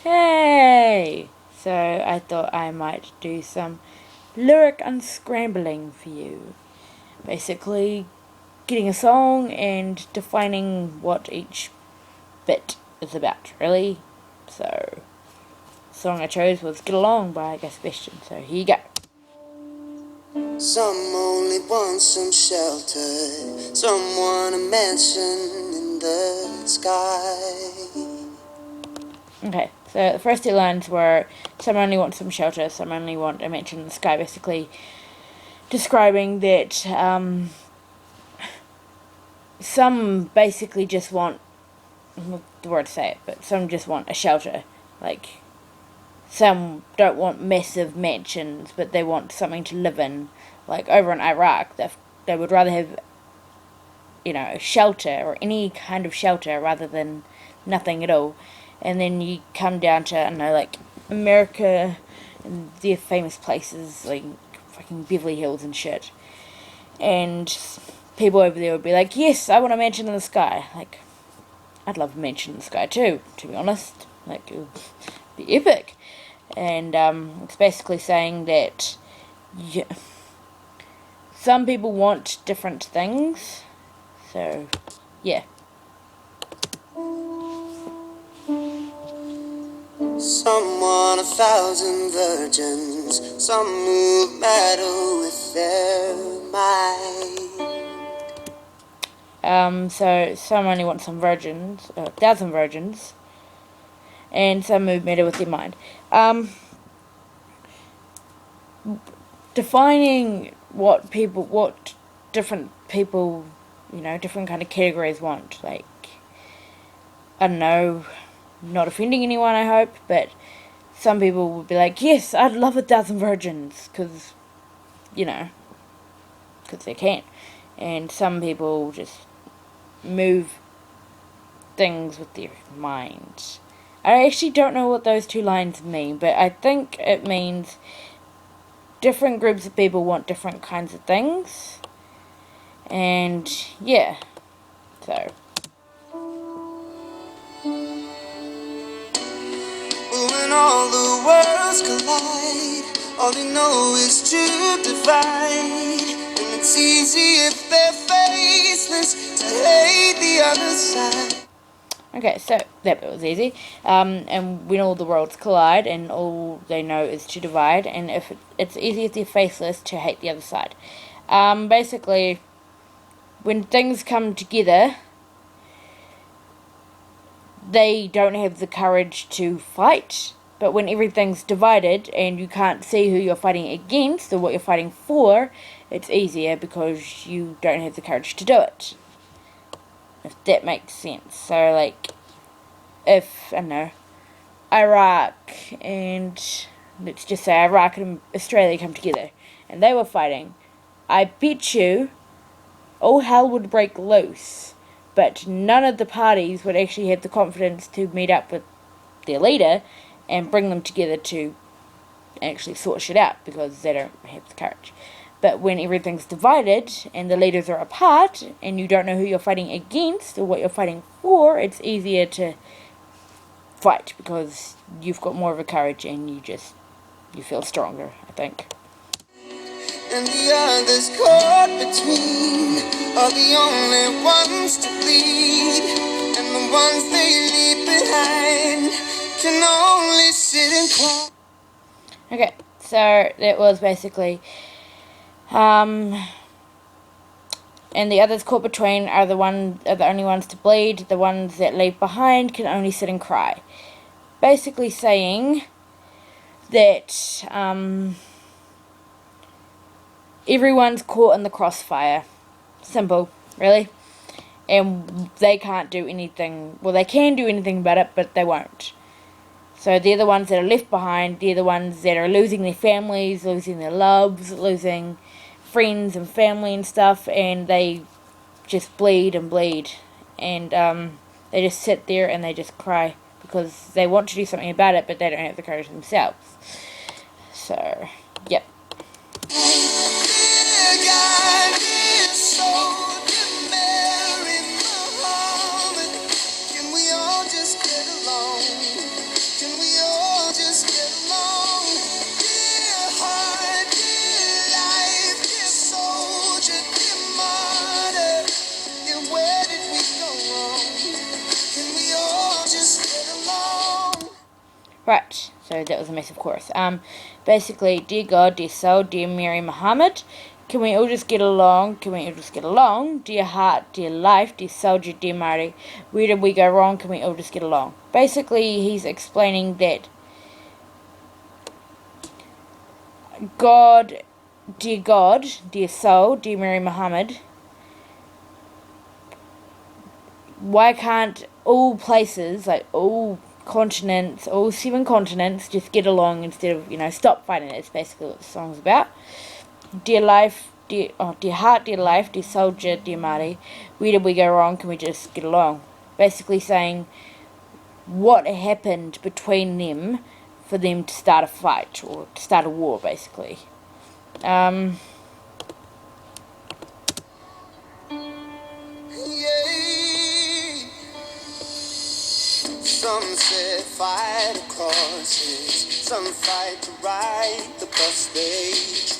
Hey! So I thought I might do some lyric unscrambling for you. Basically, getting a song and defining what each bit is about, really. So, the song I chose was Get Along by Sebastian. So here you go. Some only want some shelter, some want a mansion in the sky. Okay, so the first two lines were some only want some shelter, some only want a mansion in the sky, basically describing that some basically just want, the word to say it, but some just want a shelter. Like, some don't want massive mansions, but they want something to live in. Like over in Iraq, they would rather have, shelter or any kind of shelter rather than nothing at all. And then you come down to, I don't know, like America and their famous places like fucking Beverly Hills and shit. And people over there would be like, yes, I want a mansion in the sky. Like, I'd love a mansion in the sky too, to be honest. Like, it would be epic. And it's basically saying that some people want different things. So, yeah. Some want 1,000 virgins, some move metal with their mind. So some only want some virgins, 1,000 virgins, and some move metal with their mind. Defining what different people, different kind of categories want. Like, I don't know, not offending anyone, I hope, but some people would be like, yes, I'd love 1,000 virgins, because they can. And some people just move things with their mind. I actually don't know what those two lines mean, but I think it means different groups of people want different kinds of things. And yeah, so. When all the worlds collide, all they know is to divide. And it's easy if they're faceless to hate the other side. Okay, so that bit was easy. And when all the worlds collide and all they know is to divide, and if it's easy if they're faceless to hate the other side. Basically, when things come together, they don't have the courage to fight. But when everything's divided and you can't see who you're fighting against or what you're fighting for, it's easier because you don't have the courage to do it. If that makes sense. So, like, if, I don't know, Iraq and, let's just say Iraq and Australia come together and they were fighting, I bet you all hell would break loose. But none of the parties would actually have the confidence to meet up with their leader and bring them together to actually sort shit out because they don't have the courage. But when everything's divided and the leaders are apart and you don't know who you're fighting against or what you're fighting for, it's easier to fight because you've got more of a courage and you feel stronger, I think. And the others caught between are the only ones to bleed. And the ones they leave behind can only sit and cry. Okay, so that was basically and the others caught between are the only ones to bleed. The ones that leave behind can only sit and cry. Basically saying that everyone's caught in the crossfire. Simple, really. And they can't do anything. Well, they can do anything about it, but they won't. So they're the ones that are left behind. They're the ones that are losing their families, losing their loves, losing friends and family and stuff, and they just bleed and bleed. And they just sit there and they just cry because they want to do something about it, but they don't have the courage themselves. So, yep. Can we all just get along? Can we Right, so that was a massive chorus. Basically, dear God, dear soul, dear Mary Muhammad, can we all just get along? Can we all just get along? Dear heart, dear life, dear soldier, dear Marty, where did we go wrong? Can we all just get along? Basically, he's explaining that God, dear soul, dear Mary Muhammad, why can't all places, like all continents, all 7 continents, just get along instead of, stop fighting? That's basically what the song's about. Dear life, dear heart, dear life, dear soldier, dear Marty, where did we go wrong? Can we just get along? Basically saying what happened between them for them to start a fight or to start a war, basically. Some say fight a causes, some fight to ride the bus they choose.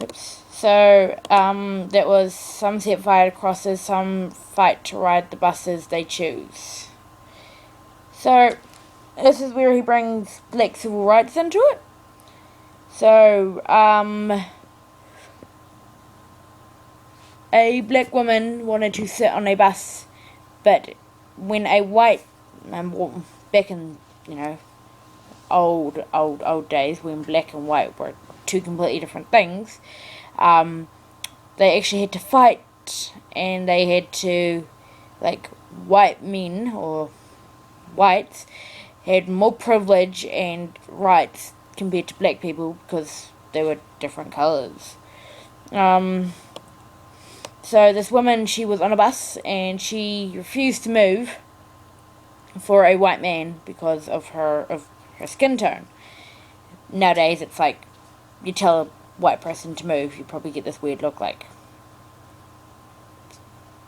Oops. So, that was some set fire crosses, some fight to ride the buses they choose. So, this is where he brings black civil rights into it. So, a black woman wanted to sit on a bus, but when a white, back in, old days when black and white were 2 completely different things, they actually had to fight, and they had to, like, white men or whites had more privilege and rights compared to black people because they were different colours. So this woman, she was on a bus and she refused to move for a white man because of her skin tone. Nowadays, it's like you tell a white person to move, you probably get this weird look like,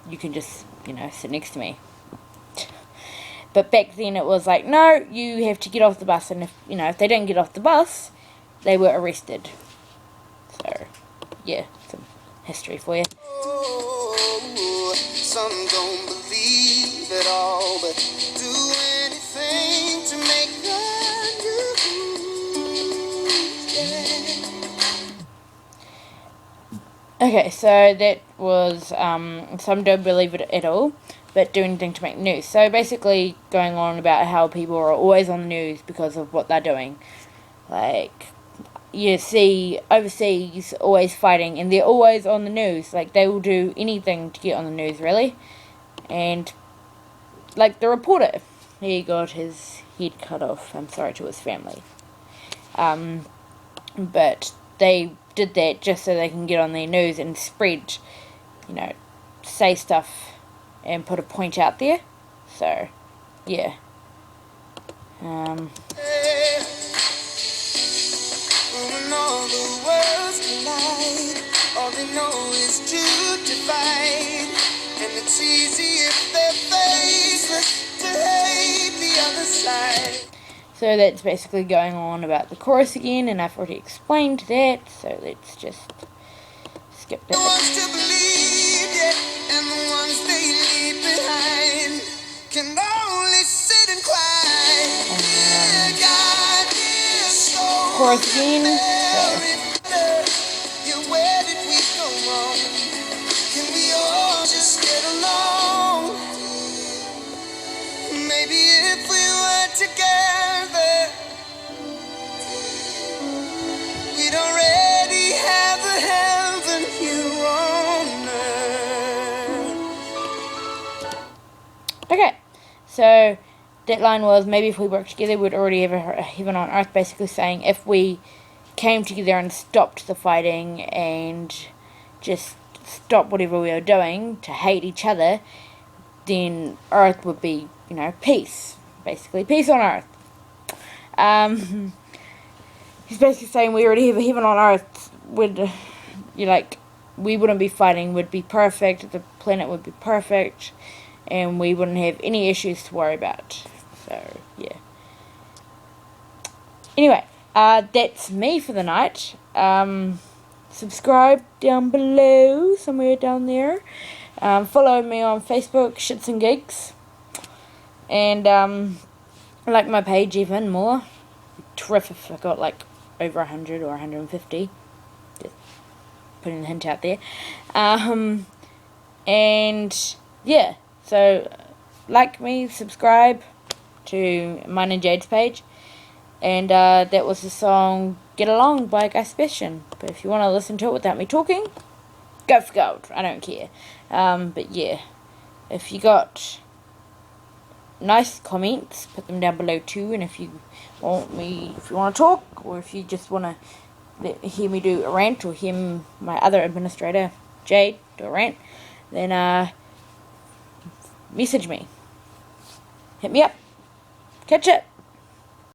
you can just, sit next to me. But back then it was like, no, you have to get off the bus, and if they didn't get off the bus, they were arrested. So, yeah, some history for you. Oh, some don't believe at all, but do anything to make them do. Okay, so that was, some don't believe it at all, but do anything to make news. So basically going on about how people are always on the news because of what they're doing. Like, you see overseas always fighting, and they're always on the news. Like, they will do anything to get on the news, really. And, like, the reporter, he got his head cut off. I'm sorry to his family. But they did that just so they can get on their news and spread, say stuff and put a point out there. So, yeah. When all the worlds collide, all they know is to divide. And it's easy if they're faceless to hate the other side. So that's basically going on about the chorus again, and I've already explained that, so let's just skip The that. ones to believe, yeah, and the ones they leave behind can only sit and cry. Dear God, dear soul, Chorus again. yeah, where did we go wrong? Can we all just get along? Maybe if we were together, we'd already have a heaven here on earth. Okay, so that line was, maybe if we work together, we'd already have a heaven on earth, basically saying if we came together and stopped the fighting and just stopped whatever we were doing to hate each other, then earth would be, peace. Basically, peace on earth. He's basically saying we already have a heaven on earth. We wouldn't be fighting, would be perfect, the planet would be perfect, and we wouldn't have any issues to worry about. So, yeah. Anyway, that's me for the night. Subscribe down below, somewhere down there. Follow me on Facebook, Shits and Gigs. And like my page even more. Terrific. I got like over 100 or 150. Just putting the hint out there. And yeah, so like me, subscribe to mine and Jade's page. And that was the song Get Along by Guy Sebastian. But if you want to listen to it without me talking, go for gold. I don't care. But yeah, if you got nice comments, put them down below too. And if you want to talk, or if you just want to hear me do a rant, or hear my other administrator, Jade, do a rant, then message me. Hit me up. Catch it.